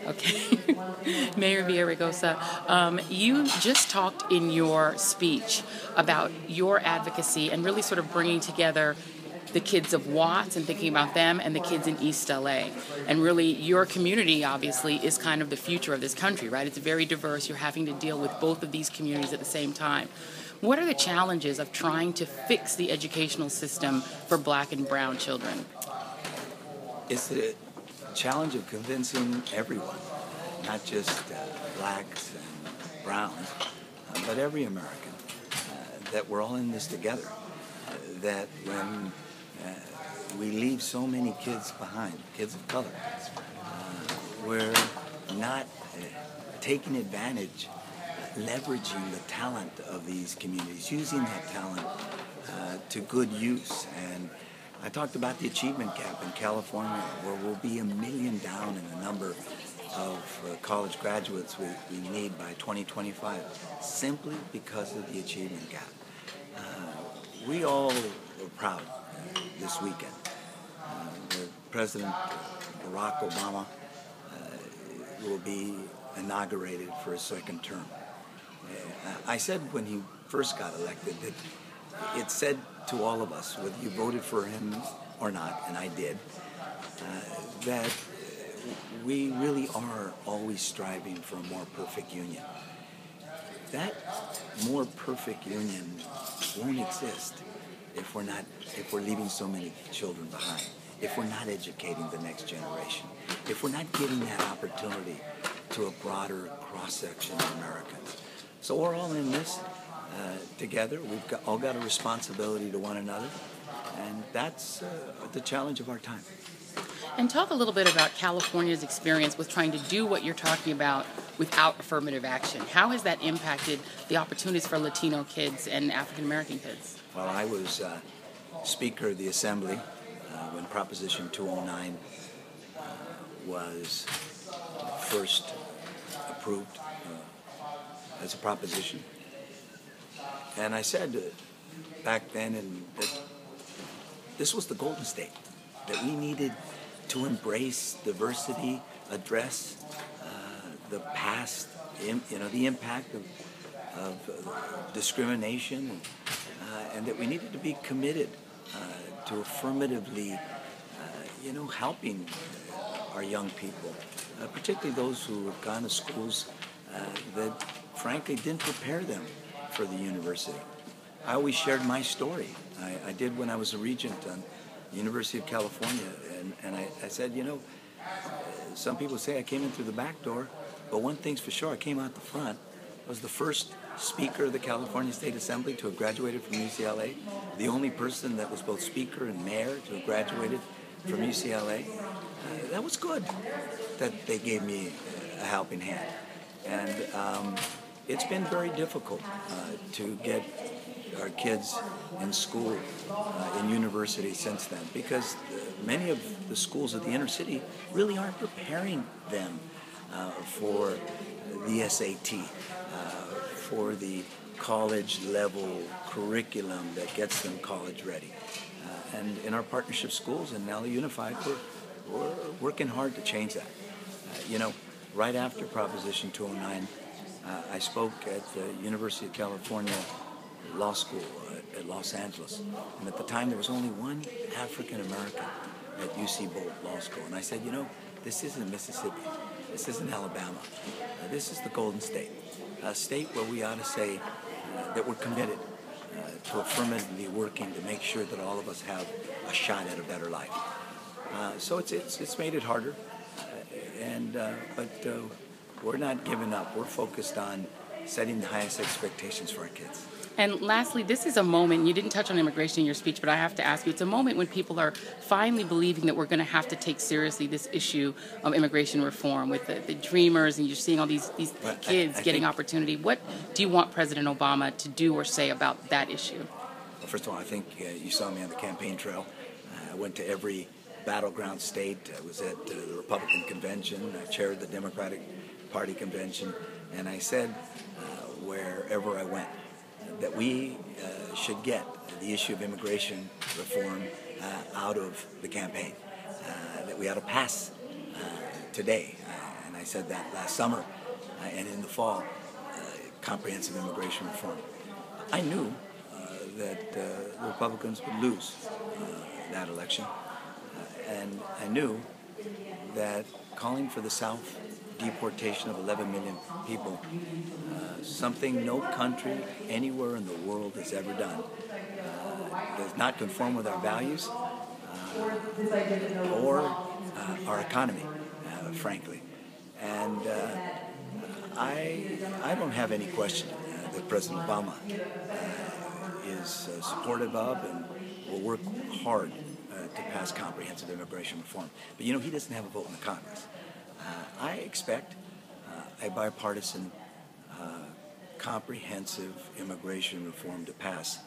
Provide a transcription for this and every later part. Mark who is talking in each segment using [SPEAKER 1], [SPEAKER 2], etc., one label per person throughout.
[SPEAKER 1] Okay. Mayor Villaraigosa, you just talked in your speech about your advocacy and really sort of bringing together the kids of Watts and thinking about them and the kids in East LA. And really, your community, obviously, is kind of the future of this country, right? It's very diverse. You're having to deal with both of these communities at the same time. What are the challenges of trying to fix the educational system for black and brown children?
[SPEAKER 2] It's the challenge of convincing everyone, not just blacks and browns, but every American, that we're all in this together. That when we leave so many kids behind, kids of color, we're not taking advantage, leveraging the talent of these communities, using that talent to good use. And I talked about the achievement gap in California, where we'll be 1 million down in the number of college graduates we need by 2025, simply because of the achievement gap. We all were proud this weekend. President Barack Obama will be inaugurated for a second term. I said when he first got elected that it said to all of us, whether you voted for him or not, and I did, that we really are always striving for a more perfect union. That more perfect union won't exist if we're leaving so many children behind, if we're not educating the next generation, if we're not giving that opportunity to a broader cross-section of Americans. So we're all in this together. We've all got a responsibility to one another, and that's the challenge of our time.
[SPEAKER 1] And talk a little bit about California's experience with trying to do what you're talking about without affirmative action. How has that impacted the opportunities for Latino kids and African American kids?
[SPEAKER 2] Well, I was Speaker of the Assembly when Proposition 209 was first approved as a proposition. And I said back then that this was the Golden State, that we needed to embrace diversity, address the past, the impact of discrimination, and that we needed to be committed to affirmatively, helping our young people, particularly those who have gone to schools that frankly didn't prepare them for the university. I always shared my story. I did when I was a regent on the University of California, and I said, some people say I came in through the back door, but one thing's for sure, I came out the front. I was the first Speaker of the California State Assembly to have graduated from UCLA, the only person that was both Speaker and Mayor to have graduated from UCLA. That was good that they gave me a helping hand. And it's been very difficult to get our kids in school, in university since then, because many of the schools of the inner city really aren't preparing them for the SAT, for the college level curriculum that gets them college ready. And in our partnership schools in LA Unified, we're working hard to change that. Right after Proposition 209, I spoke at the University of California Law School at Los Angeles. And at the time, there was only one African American at UC Bolt Law School. And I said, this isn't Mississippi. This isn't Alabama. This is the Golden State, a state where we ought to say that we're committed to affirmatively working to make sure that all of us have a shot at a better life. So it's made it harder, but we're not giving up. We're focused on setting the highest expectations for our kids.
[SPEAKER 1] And lastly, this is a moment, you didn't touch on immigration in your speech, but I have to ask you, it's a moment when people are finally believing that we're going to have to take seriously this issue of immigration reform with the dreamers, and you're seeing all these kids getting opportunity. What do you want President Obama to do or say about that issue?
[SPEAKER 2] Well, first of all, I think you saw me on the campaign trail. I went to every battleground state. I was at the Republican convention. I chaired the Democratic Party convention. And I said wherever I went, that we should get the issue of immigration reform out of the campaign, that we ought to pass today. I said that last summer and in the fall, comprehensive immigration reform. I knew that the Republicans would lose that election, and I knew that calling for the South deportation of 11 million people, something no country anywhere in the world has ever done, does not conform with our values or our economy, frankly. And I don't have any question that President Obama is supportive of and will work hard to pass comprehensive immigration reform. But he doesn't have a vote in the Congress. I expect a bipartisan comprehensive immigration reform to pass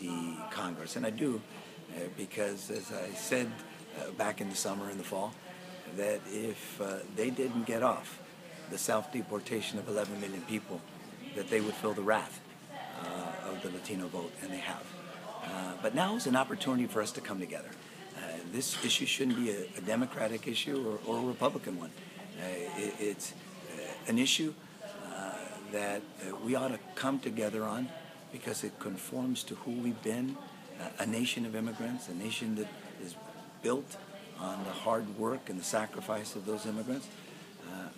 [SPEAKER 2] the Congress. And I do because, as I said back in the summer and the fall, that if they didn't get off the self-deportation of 11 million people, that they would feel the wrath of the Latino vote, and they have. But now is an opportunity for us to come together. This issue shouldn't be a Democratic issue or a Republican one. It's an issue that we ought to come together on because it conforms to who we've been, a nation of immigrants, a nation that is built on the hard work and the sacrifice of those immigrants.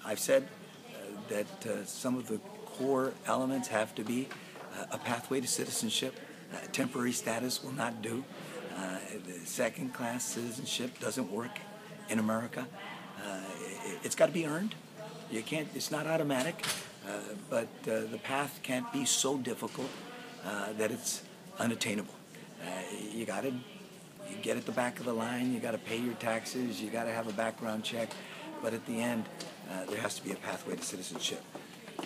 [SPEAKER 2] I've said that some of the core elements have to be a pathway to citizenship. Temporary status will not do. The second-class citizenship doesn't work in America. It's got to be earned. You can't. It's not automatic. But the path can't be so difficult that it's unattainable. You got to get at the back of the line. You got to pay your taxes. You got to have a background check. But at the end, there has to be a pathway to citizenship.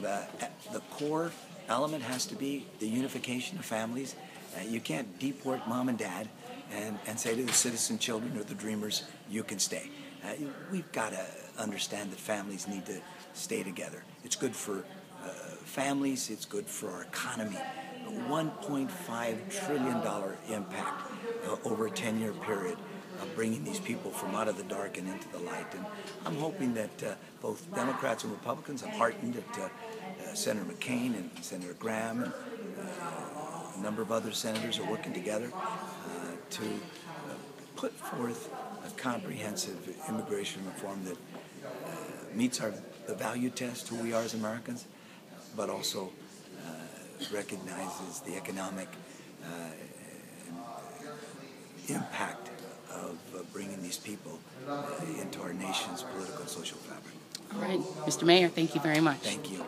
[SPEAKER 2] The core element has to be the unification of families. You can't deport mom and dad and say to the citizen children or the dreamers, you can stay. We've got to understand that families need to stay together. It's good for families. It's good for our economy. A $1.5 trillion impact over a 10-year period of bringing these people from out of the dark and into the light. And I'm hoping that both Democrats and Republicans, I'm heartened that Senator McCain and Senator Graham and a number of other senators are working together to put forth a comprehensive immigration reform that meets the value test, who we are as Americans, but also recognizes the economic impact of bringing these people into our nation's political and social fabric.
[SPEAKER 1] All right, Mr. Mayor, thank you very much.
[SPEAKER 2] Thank you.